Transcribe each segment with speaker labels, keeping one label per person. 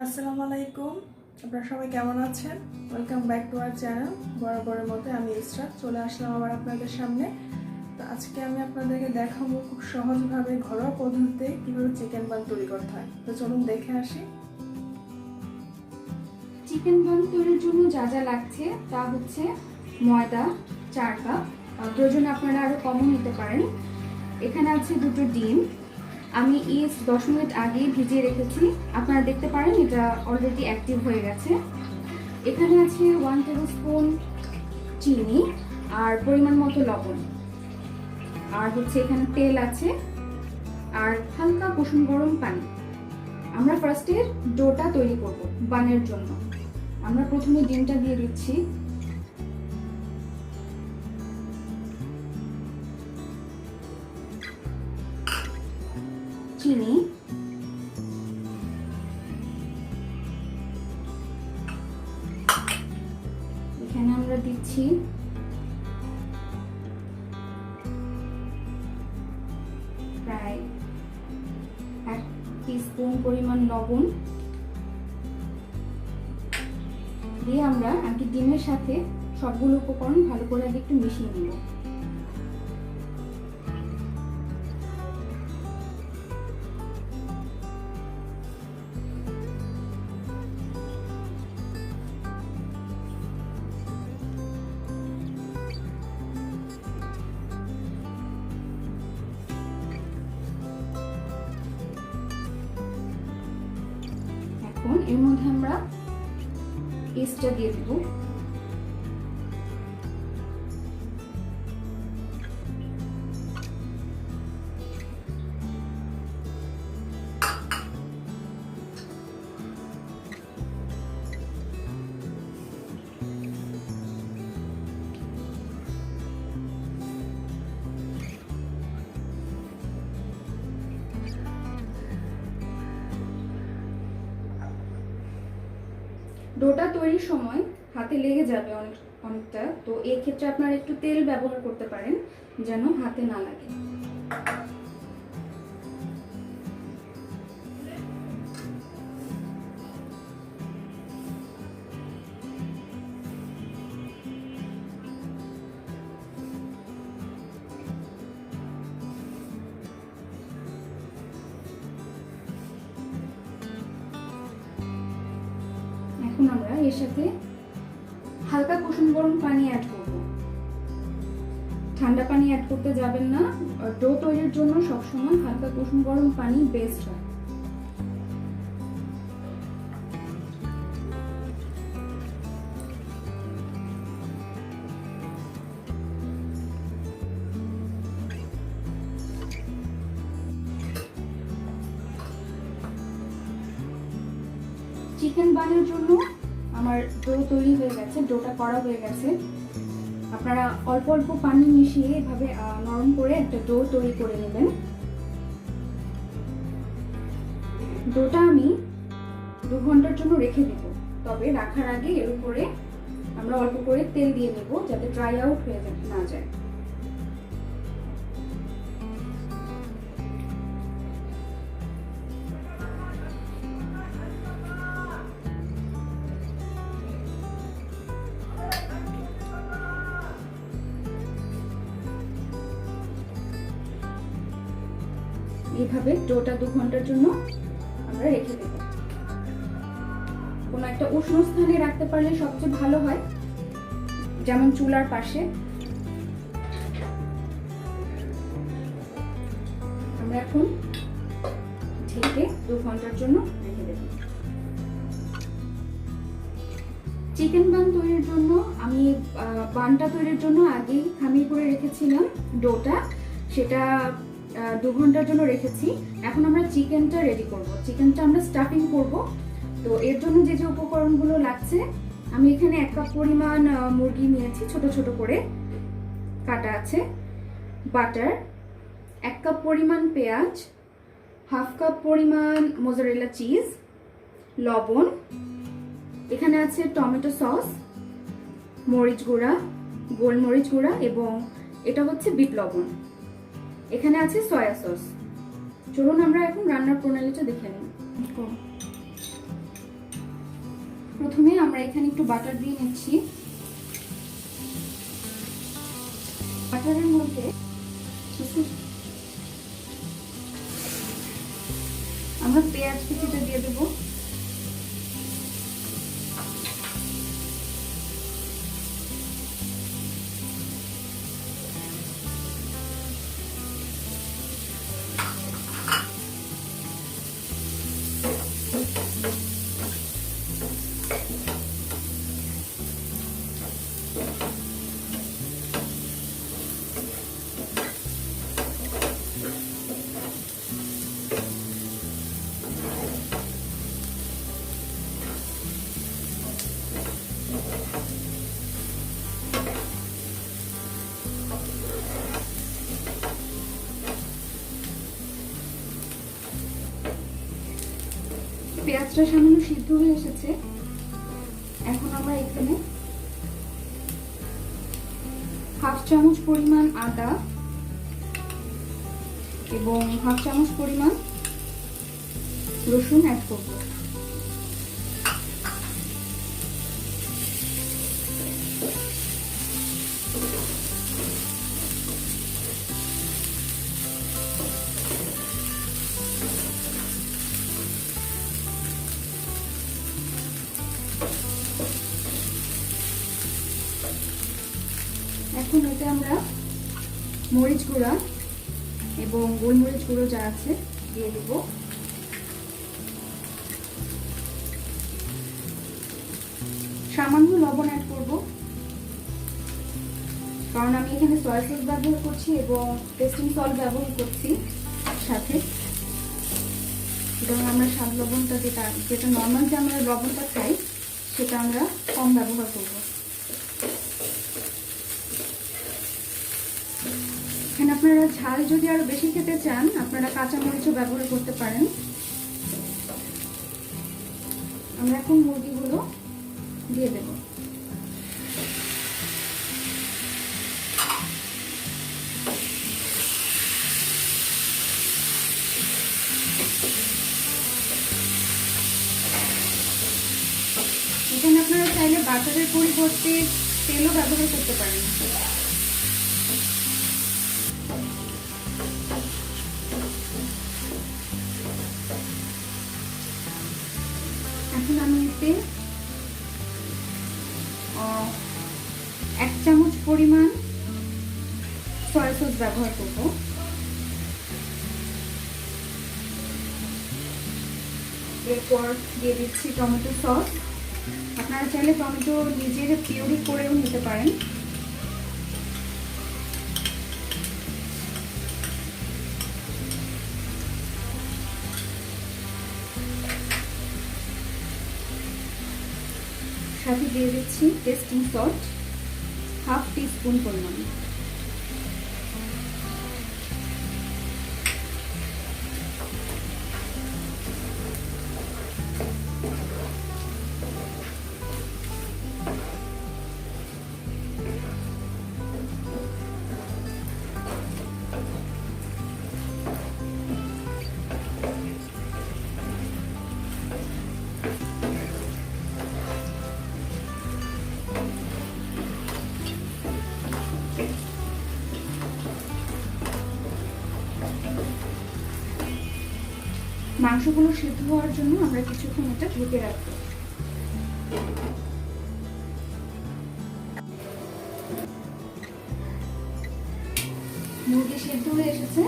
Speaker 1: আসসালামু আলাইকুম, আপনারা সবাই কেমন আছেন? Welcome back to our channel. বরাবরের মতো আমি ইসরাত চলে আসলাম আবার আপনাদের সামনে। তো আজকে আমি আপনাদেরকে দেখাবো খুব সহজভাবে ঘরোয়া পদ্ধতিতে কীভাবে চিকেন বান তৈরি করতে হয়। তো চলুন দেখে আসি।
Speaker 2: চিকেন বান তৈরির জন্য যা যা লাগছে তা হচ্ছে ময়দা 4 কাপ, প্রয়োজনে আপনারা আরও কমও নিতে পারেন। এখানে আছে 2টো ডিম। আমি ইস্ট 10 মিনিট আগেই ভিজিয়ে রেখেছি, আপনারা দেখতে পারেন এটা অলরেডি অ্যাক্টিভ হয়ে গেছে। এখানে আছে 1 টেবিল স্পুন চিনি আর পরিমাণ মতো লবণ, আর হচ্ছে এখানে তেল আছে আর হালকা কুসুম গরম পানি। আমরা ফার্স্টে ডোটা তৈরি করব বানের জন্য। আমরা প্রথমে ডিমটা দিয়ে দিচ্ছি, চিনি, এখানে আমরা দিচ্ছি প্রায় 1 টিস্পুন পরিমাণ লবণ দিয়ে আমরা আগে ডিমের সাথে সবগুলো উপকরণ ভালো করে আগে একটু মিশিয়ে নেব। এখন এর মধ্যে আমরা পেস্টটা দিয়ে দেব। ডোটা তৈরির সময় হাতে লেগে যাবে অনেকটা, তো এই ক্ষেত্রে আপনারা একটু তেল ব্যবহার করতে পারেন যেন হাতে না লাগে। এখন আমরা এর সাথে হালকা কুসুম গরম পানি অ্যাড করব। ঠান্ডা পানি অ্যাড করতে যাবেন না, ডো তৈরির জন্য সবসময় হালকা কুসুম গরম পানি বেস্ট হয়। চিকেন বানের জন্য আমার ডো তৈরি হয়ে গেছে, ডোটা করা হয়ে গেছে। আপনারা অল্প অল্প পানি মিশিয়ে এভাবে নরম করে একটা ডো তৈরি করে নেবেন। ডোটা আমি 2 ঘন্টার জন্য রেখে দেব, তবে রাখার আগে এর উপরে আমরা অল্প করে তেল দিয়ে নেব যাতে ড্রাই আউট হয়ে না যায়। এইভাবে ডোটা 2 ঘন্টার জন্য আমরা রেখে দেব। কোনো একটা উষ্ণ স্থানে রাখতে পারলে সবচেয়ে ভালো হয়, যেমন চুলার পাশে। আমরা এখন ঢেকে 2 ঘন্টার জন্য রেখে দেব। চিকেন বান তৈরির জন্য আমি বানটা তৈরির জন্য আগেই খামির করে রেখেছিলাম ডোটা, সেটা 2 ঘন্টার জন্য রেখেছি। এখন আমরা চিকেনটা রেডি করব। চিকেনটা আমরা স্টাফিং করব। তো এর জন্য যে যে উপকরণগুলো লাগছে, আমি এখানে 1 কাপ পরিমাণ মুরগি নিয়েছি, ছোট ছোট করে কাটা আছে। বাটার 1 কাপ পরিমাণ পেঁয়াজ, 1/2 কাপ পরিমাণ মোজারেলা চিজ, লবণ, এখানে আছে টমেটো সস, মরিচ গুঁড়া, গোলমরিচ গুঁড়া এবং এটা হচ্ছে বিট লবণ। এখানে আছে সয়া সস। চলুন আমরা এখন রান্নার প্রণালীটা দেখে নিই। প্রথমে আমরা এখানে একটু বাটার দিয়ে নিচ্ছি। বাটারের মধ্যে আমরা পেঁয়াজ কুচিটা দিয়ে দেবো। পেঁয়াজটা সামান্য সিদ্ধ হয়ে এসেছে। এখন আমরা এখানে 1/2 চামচ পরিমাণ আদা এবং 1/2 চামচ পরিমাণ রসুন অ্যাড করব। এখন এতে আমরা মরিচ গুঁড়া এবং গোলমরিচ গুঁড়ো যা আছে দিয়ে দেব। সামান্য লবণ অ্যাড করব, কারণ আমি এখানে সয়া সস ব্যবহার করছি এবং টেস্টিং সল্ট ব্যবহার করছি সাথে। সুতরাং আমরা স্বাদ লবণটা যেটা নর্মাল যে আমরা লবণটা খাই সেটা আমরা কম ব্যবহার করব। এখানে আপনারা ঝাল যদি আরো বেশি খেতে চান আপনারা কাঁচা মরিচও ব্যবহার করতে পারেন। আমরা এখন মুরগিগুলো দিয়ে দেব। এখানে আপনারা চাইলে বাটারের পরিবর্তে তেলও ব্যবহার করতে পারেন। এখন আমি এতে 1 চামচ পরিমাণ সয়া সস ব্যবহার করব। এরপর দিয়ে দিচ্ছি টমেটো সস। আপনারা চাইলে টমেটো নিজের পিউরি করেও নিতে পারেন। সাথে দিয়ে দিচ্ছি টেস্টিং সল্ট 1/2 টিস্পুন পরিমাণ। মাংসগুলো সিদ্ধ হওয়ার জন্য আমরা কিছুক্ষণ এটা ঢেকে রাখবো। মুরগি সিদ্ধ হয়ে এসেছে।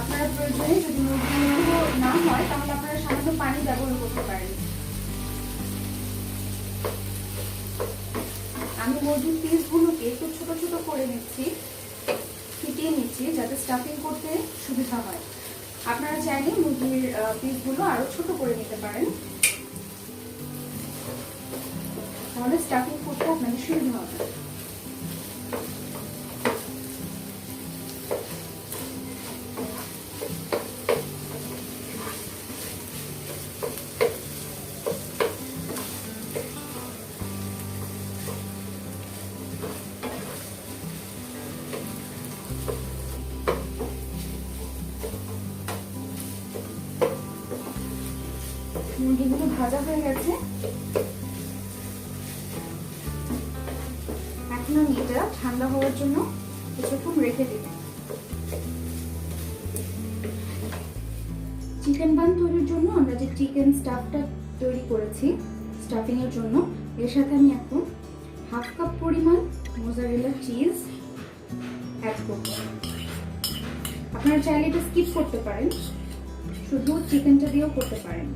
Speaker 2: আপনারা প্রয়োজনে যদি মুরগি সিদ্ধ না হয় তাহলে আপনারা সামান্য পানি ব্যবহার করতে পারেন। আমি মুরগির পিসগুলোকে একটু ছোট ছোট করে নিচ্ছি, ফিটিয়ে নিচ্ছি যাতে স্টাফিং করতে সুবিধা হয়। আপনারা চাইলে মুরগির পিসগুলো আরো ছোট করে নিতে পারেন, তাহলে স্টাফিং করতে আপনাদের সুবিধা হবে। মুরগিগুলো ভাজা হয়ে গেছে। এখন আমি এটা ঠান্ডা হওয়ার জন্য কিছুক্ষণ রেখে দেব। চিকেন বান তৈরির জন্য আমরা যে চিকেন স্টাফটা তৈরি করেছি স্টাফিং এর জন্য, এর সাথে আমি এখন 1/2 কাপ পরিমাণ মোজারেলা চিজ অ্যাড করব। আপনারা চাইলে এটা স্কিপ করতে পারেন, শুধু চিকেনটা দিয়েও করতে পারেন।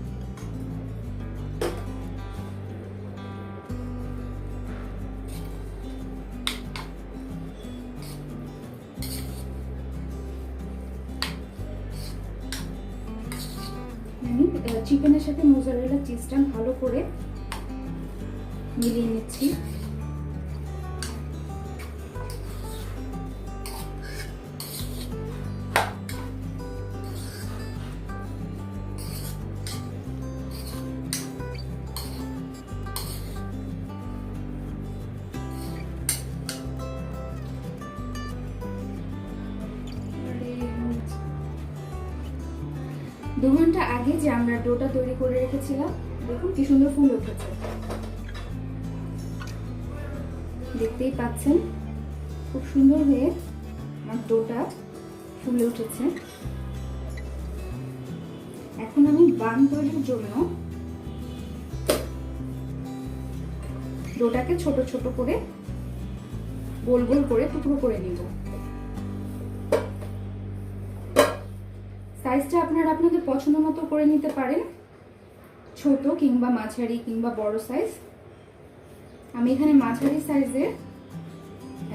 Speaker 2: আমি চিকেনের সাথে মোজারেলা চিজটা ভালো করে মিলিয়ে নিচ্ছি। দু ঘন্টা আগে যে আমরা ডোটা তৈরি করে রেখেছিলাম, দেখুন কি সুন্দর ফুল উঠেছে, দেখতেই পাচ্ছেন খুব সুন্দর হয়ে আমার ডোটা ফুলে উঠেছে। এখন আমি বান তৈরির জন্য ডোটাকে ছোট ছোট করে গোল গোল করে টুকরো করে নিব। সাইজটা আপনারা আপনাদের পছন্দ মতো করে নিতে পারেন, ছোট কিংবা মাঝারি কিংবা বড় সাইজ। আমি এখানে মাঝারি সাইজের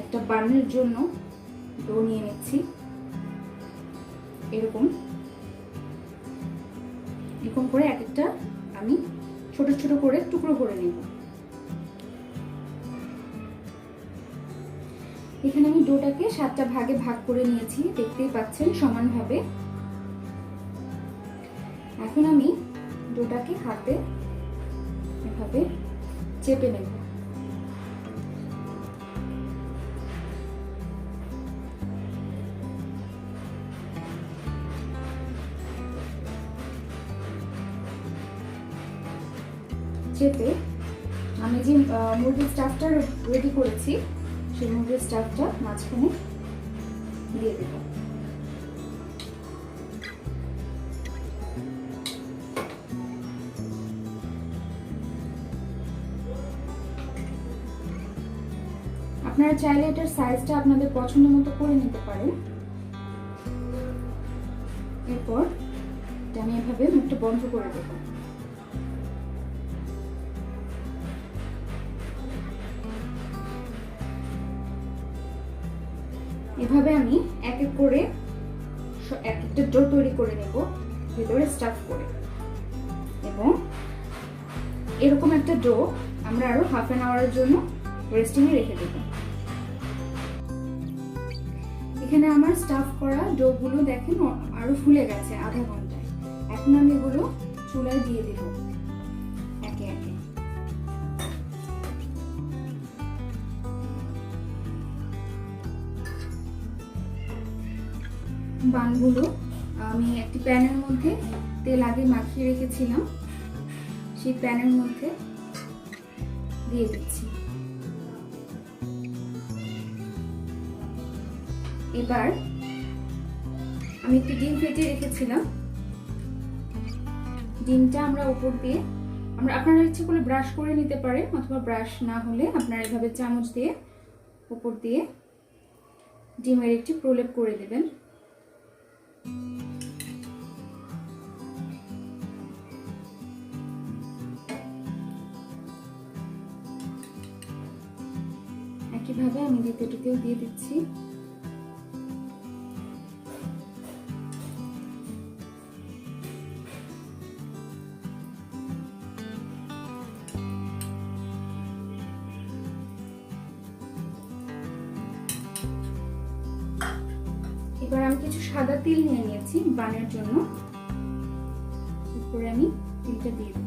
Speaker 2: একটা বানের জন্য ডো নিয়ে নিচ্ছি। এরকম এরকম করে এক একটা আমি ছোট ছোট করে টুকরো করে নিব। এখানে আমি ডোটাকে 7টা ভাগে ভাগ করে নিয়েছি, দেখতেই পাচ্ছেন সমানভাবে। এখন আমি ডোটাকে হাতে এভাবে চেপে নেব। চেপে আমি যে মুরগির স্টাফটা রেডি করেছি সেই মুরগির স্টাফটা মাঝখানে দিয়ে দেব। আপনারা চাইলে এটার সাইজটা আপনাদের পছন্দ মতো করে নিতে পারেন। এরপর এটা আমি এভাবে মুখটা বন্ধ করে দেব। এভাবে আমি এক এক করে এক একটা ডো তৈরি করে নেব ভেতরে স্টাফ করে, এবং এরকম একটা ডো আমরা আরো হাফ অ্যান আওয়ারের জন্য রেস্টিং এ রেখে দেব। এখানে আমার স্টাফ করা ডো গুলো দেখেন আরো ফুলে গেছে আধা ঘন্টায়। এখন আমি এগুলো চুলায় দিয়ে দেব একে একে। বানগুলো আমি একটি প্যানের মধ্যে তেল আগে মাখিয়ে রেখেছিলাম, সেই প্যানের মধ্যে দিয়ে দিচ্ছি। এবার আমি একটি ডিম ফেটিয়ে রেখেছিলাম, ডিমটা আমরা উপর দিয়ে আপনারা ইচ্ছে করলে ব্রাশ করে নিতে পারেন, অথবা ব্রাশ না হলে আপনারা এভাবে চামচ দিয়ে উপর দিয়ে ডিমের একটি প্রলেপ করে দেবেন। একইভাবে আমি দ্বিতীয়টিতেও দিয়ে দিচ্ছি। এবার আমি কিছু সাদা তিল নিয়ে নিয়েছি বানের জন্য, উপরে আমি তিলটা দিয়ে দেব।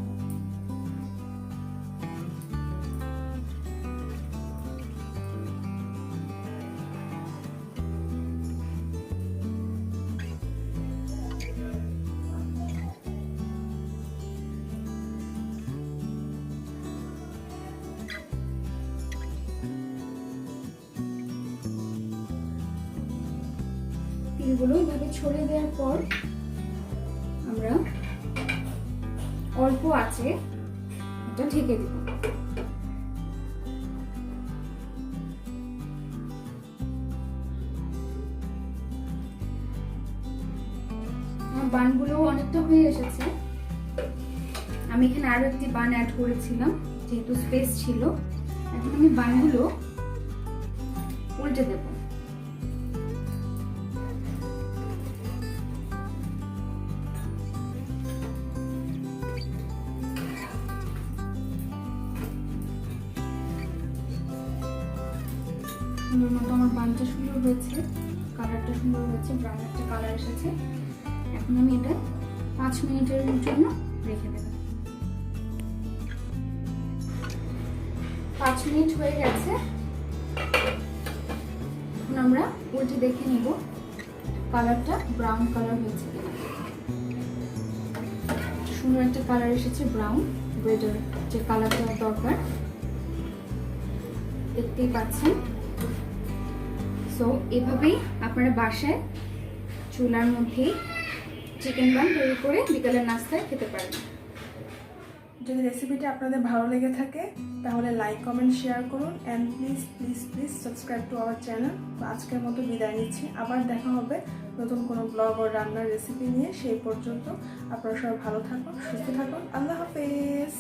Speaker 2: বানগুলো এভাবে ছড়িয়ে দেওয়ার পর আমরা অল্প আঁচে এটা ঢেকে দেব। বানগুলো অনেকটা হয়ে এসেছে। আমি এখানে আরো একটি বান অ্যাড করেছিলাম যেহেতু স্পেস ছিল। এখন আমি বানগুলো উল্টে দেব। সুন্দর মতো আমার বানটা সুন্দর হয়েছে, কালারটা সুন্দর হয়েছে, ব্রাউন একটা কালার এসেছে। এখন আমি এটা 5 মিনিটের জন্য রেখে দেব। 5 মিনিট হয়ে গেছে। এখন আমরা উল্টে দেখে নিব কালারটা ব্রাউন কালার হয়েছে কিনা। সুন্দর একটা কালার এসেছে, ব্রাউন ব্রেডের যে কালারটা দরকার দেখতেই পাচ্ছেন। সো এভাবেই আপনারা বাসায় চুলার মধ্যে চিকেন বান তৈরি করে বিকালের নাস্তায় খেতে পারবেন।
Speaker 1: যদি রেসিপিটা আপনাদের ভালো লেগে থাকে তাহলে লাইক কমেন্ট শেয়ার করুন and please please please subscribe to our channel. আজকের মতো বিদায় নিচ্ছি, আবার দেখা হবে নতুন কোনো ব্লগ ও রান্নার রেসিপি নিয়ে। সেই পর্যন্ত আপনারা সবাই ভালো থাকুন, সুস্থ থাকুন। আল্লাহ হাফেজ।